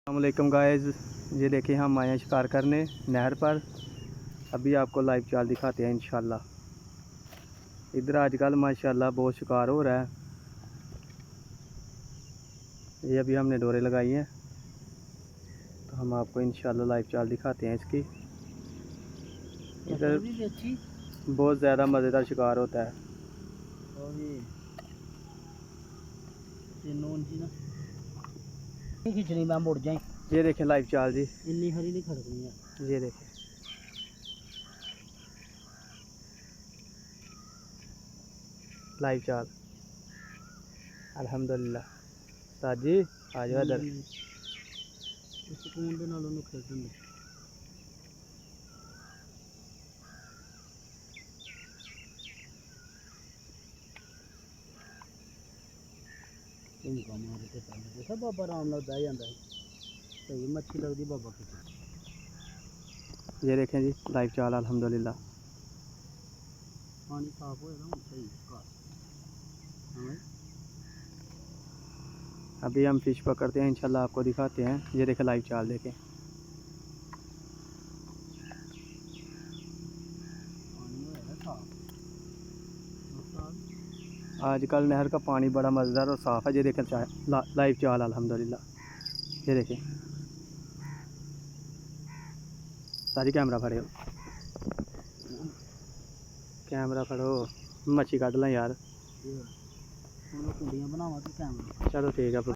अस्सलामुअलैकुम गाइस, ये देखिए हम आए हैं शिकार करने नहर पर। अभी आपको लाइव चाल दिखाते हैं इंशाल्लाह। इधर आजकल माशाल्लाह बहुत शिकार हो रहा है। ये अभी हमने डोरे लगाई हैं तो हम आपको इंशाल्लाह लाइव चाल दिखाते हैं इसकी। इधर बहुत ज़्यादा मज़ेदार शिकार होता है। खिचड़ी में मुड़ जाए। ये देखें लाइव चाल जी, इन्नी हरी नहीं खड़कनी है। ये देखें लाइव चाल। अल्हम्दुलिल्लाह साजी आ जाओ इधर। सुकून दे नाल ओनू खेडन दे। इनका मारे ते पहले देखा बाबा आराम नाल बह जांदा है। सही मच्छी लगदी बाबा खिचड़ी। ये देखें जी लाइव चाल अल्हम्दुलिल्लाह। पानी साफ होएगा हुण सही घर। हां अभी हम फिश पकड़ते हैं इंशाल्लाह आपको दिखाते हैं। ये देखें लाइव चाल देखें। पानी होएगा साफ। आजकल नहर का पानी बड़ा मज़ेदार और साफ़ है। ये देखें लाइव चाल अल्हम्दुलिल्लाह। ये देखें सारी कैमरा फड़े हो, कैमरा फड़ो, मच्छी कट लें यार। कुंडियां बनावा ते कैमरा। चलो ठीक है।